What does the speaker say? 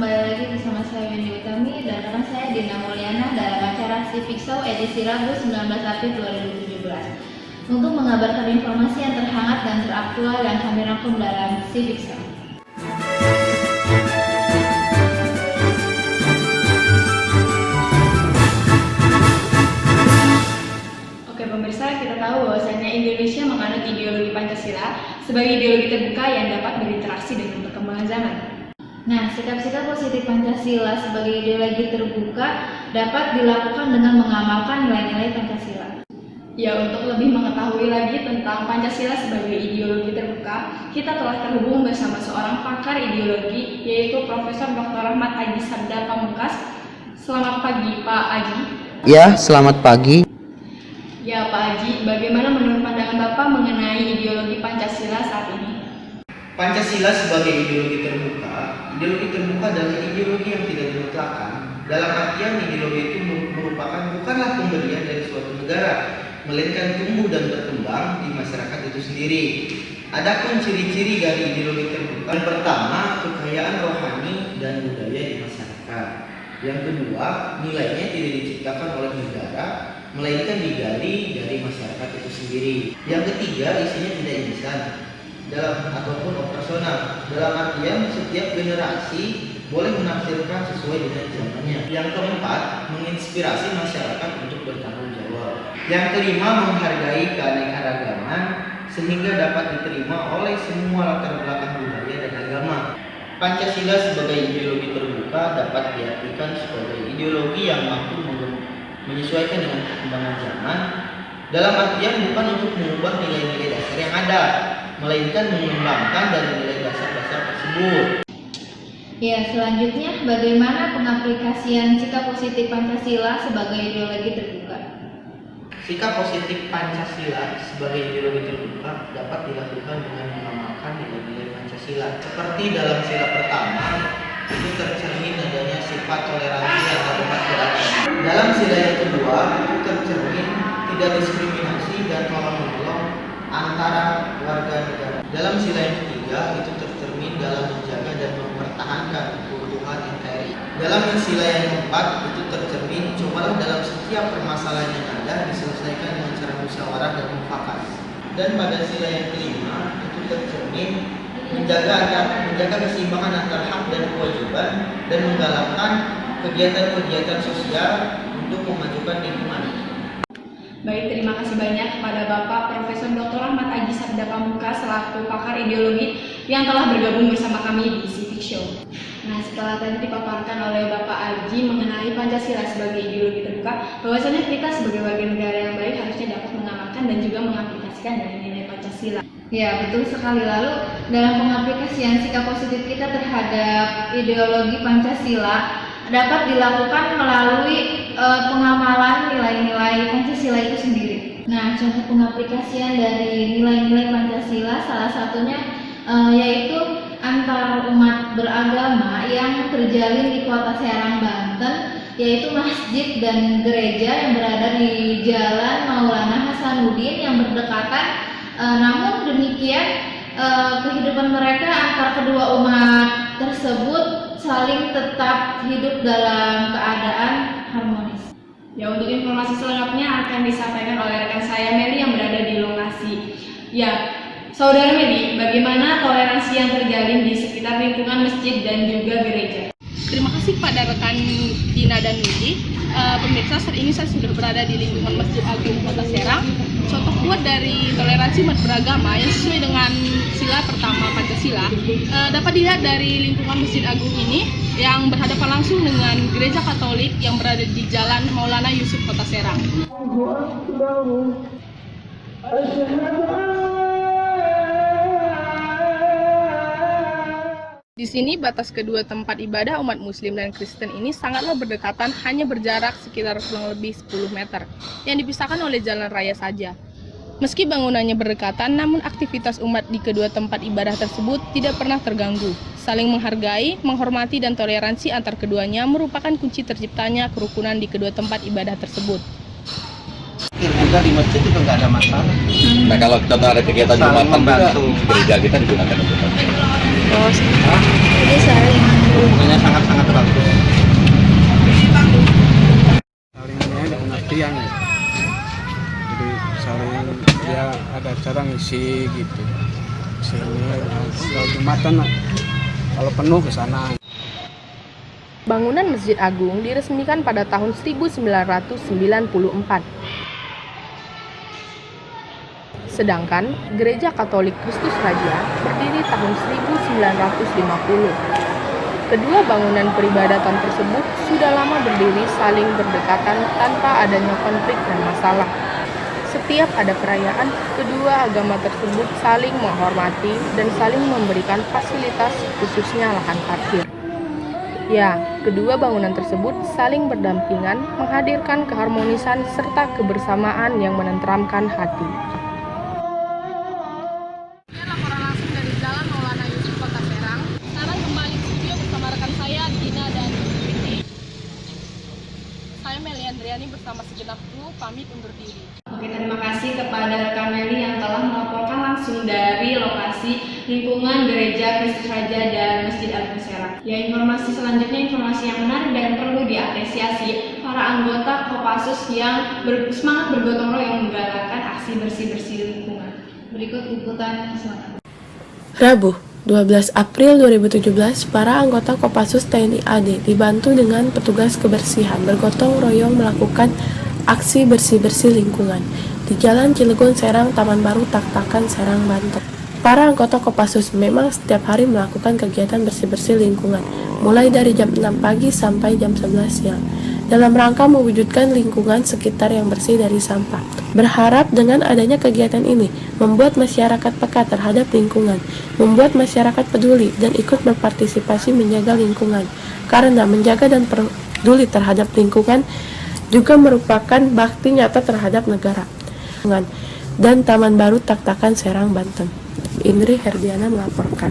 kembali lagi bersama saya Wendy Utami dan rekan saya Dina Mulyana dalam acara Civic Show edisi Rabu 19 April 2017 untuk mengabarkan informasi yang terhangat dan teraktual yang kami rangkum dalam Civic Show. Oke pemirsa, kita tahu bahwasanya Indonesia menganut ideologi Pancasila sebagai ideologi terbuka yang dapat berinteraksi dengan perkembangan zaman. Nah, sikap-sikap positif Pancasila sebagai ideologi terbuka dapat dilakukan dengan mengamalkan nilai-nilai Pancasila. Ya, untuk lebih mengetahui lagi tentang Pancasila sebagai ideologi terbuka, kita telah terhubung bersama seorang pakar ideologi, yaitu Profesor Dr. Ahmad Aji Sabda Pamungkas. Selamat pagi, Pak Aji. Ya, selamat pagi. Ya, Pak Aji, bagaimana menurut pandangan Bapak mengenai ideologi Pancasila saat ini? Pancasila sebagai ideologi terbuka adalah ideologi yang tidak dimutlakkan. Dalam artian ideologi itu merupakan bukanlah pemberian dari suatu negara, melainkan tumbuh dan berkembang di masyarakat itu sendiri. Adapun ciri-ciri dari ideologi terbuka, yang pertama, kekayaan rohani dan budaya di masyarakat. Yang kedua, nilainya tidak diciptakan oleh negara, melainkan digali dari masyarakat itu sendiri. Yang ketiga, isinya tidak instan ataupun operasional, dalam artian setiap generasi boleh menafsirkan sesuai dengan zamannya. Yang keempat, menginspirasi masyarakat untuk bertanggung jawab. Yang kelima, menghargai keanekaragaman sehingga dapat diterima oleh semua latar belakang budaya dan agama. Pancasila sebagai ideologi terbuka dapat diartikan sebagai ideologi yang mampu menyesuaikan dengan perkembangan zaman, dalam artian bukan untuk mengubah nilai-nilai dasar yang ada, melainkan mengembangkan dari nilai dasar-dasar tersebut. Ya, selanjutnya bagaimana pengaplikasian sikap positif Pancasila sebagai ideologi terbuka? Sikap positif Pancasila sebagai ideologi terbuka dapat dilakukan dengan mengamalkan nilai-nilai Pancasila. Seperti dalam sila pertama, itu tercermin adanya sifat toleransi antar umat beragama. Dalam sila yang kedua, itu tercermin tidak diskriminasi dan tolong-menolong antara warga negara. Dalam sila yang ketiga, itu tercermin dalam menjaga dan mempertahankan keutuhan NKRI. Dalam sila yang keempat, itu tercermin cobalah dalam setiap permasalahan yang ada diselesaikan dengan cara musyawarah dan mufakat. Dan pada sila yang kelima, itu tercermin menjaga keseimbangan antara hak dan kewajiban dan menggalakkan kegiatan-kegiatan sosial untuk memajukan lingkungan. Baik, terima kasih banyak kepada Bapak Profesor Dr. Ahmad Aji Sabda Pamungkas selaku pakar ideologi yang telah bergabung bersama kami di Civic Show. Nah, setelah tadi dipaparkan oleh Bapak Aji mengenai Pancasila sebagai ideologi terbuka, bahwasanya kita sebagai warga negara yang baik harusnya dapat mengamalkan dan juga mengaplikasikan nilai-nilai Pancasila. Ya, betul sekali. Lalu dalam pengaplikasian sikap positif kita terhadap ideologi Pancasila dapat dilakukan melalui pengamalan nilai-nilai Pancasila itu sendiri. Nah, contoh pengaplikasian dari nilai-nilai Pancasila salah satunya yaitu antar umat beragama yang terjalin di Kota Serang, Banten, yaitu masjid dan gereja yang berada di Jalan Maulana Hasanuddin yang berdekatan. Namun demikian kehidupan mereka antar kedua umat tersebut saling tetap hidup dalam keadaan harmonis. Ya, untuk informasi selengkapnya akan disampaikan oleh rekan saya Meli yang berada di lokasi. Ya, Saudara Meli, bagaimana toleransi yang terjalin di sekitar lingkungan masjid dan juga gereja? Terima kasih pada rekan Dina dan Meli. Pemirsa, saat ini saya sudah berada di lingkungan Masjid Agung Kota Serang. Contoh kuat dari toleransi umat beragama yang sesuai dengan sila pertama Pancasila dapat dilihat dari lingkungan Masjid Agung ini yang berhadapan langsung dengan Gereja Katolik yang berada di Jalan Maulana Yusuf Kota Serang. Di sini batas kedua tempat ibadah umat Muslim dan Kristen ini sangatlah berdekatan, hanya berjarak sekitar kurang lebih 10 meter, yang dipisahkan oleh jalan raya saja. Meski bangunannya berdekatan, namun aktivitas umat di kedua tempat ibadah tersebut tidak pernah terganggu. Saling menghargai, menghormati, dan toleransi antar keduanya merupakan kunci terciptanya kerukunan di kedua tempat ibadah tersebut. Juga di masjid itu nggak ada masalah. Nah, kalau kita ada kegiatan Jumatan gereja kita digunakan untuk Jadi saling hubungannya sangat bersih gitu. Sini kalau Jumatan kalau penuh ke sana. Bangunan Masjid Agung diresmikan pada tahun 1994. Sedangkan Gereja Katolik Kristus Raja berdiri tahun 1950. Kedua bangunan peribadatan tersebut sudah lama berdiri saling berdekatan tanpa adanya konflik dan masalah. Setiap ada perayaan, kedua agama tersebut saling menghormati dan saling memberikan fasilitas khususnya lahan parkir. Ya, kedua bangunan tersebut saling berdampingan menghadirkan keharmonisan serta kebersamaan yang menenteramkan hati. Laporan langsung dari Jalan Maulana Yusuf, Kota Serang. Sekarang kembali ke studio bersama rekan saya, Dina dan Witi. Saya Meli Andriani bersama segenap kru pamit undur diri. Oke, terima kasih kepada rekan Meli yang telah melaporkan langsung dari lokasi lingkungan Gereja Kristus Raja dan Masjid Agung Serang. Ya, informasi selanjutnya informasi yang menarik dan perlu diapresiasi para anggota Kopassus yang semangat bergotong royong menggalakkan aksi bersih-bersih lingkungan. Berikut liputan selengkapnya. Rabu, 12 April 2017, para anggota Kopassus TNI AD dibantu dengan petugas kebersihan bergotong royong melakukan aksi bersih-bersih lingkungan di Jalan Cilegon Serang, Taman Baru, Tak-Takan, Serang, Banten. Para anggota Kopassus memang setiap hari melakukan kegiatan bersih-bersih lingkungan, mulai dari jam 6 pagi sampai jam 11 siang, dalam rangka mewujudkan lingkungan sekitar yang bersih dari sampah. Berharap dengan adanya kegiatan ini, membuat masyarakat peka terhadap lingkungan, membuat masyarakat peduli dan ikut berpartisipasi menjaga lingkungan, karena menjaga dan peduli terhadap lingkungan juga merupakan bakti nyata terhadap negara. Dan Taman Baru Tak-Takan, Serang, Banten. Indri Herdiana melaporkan.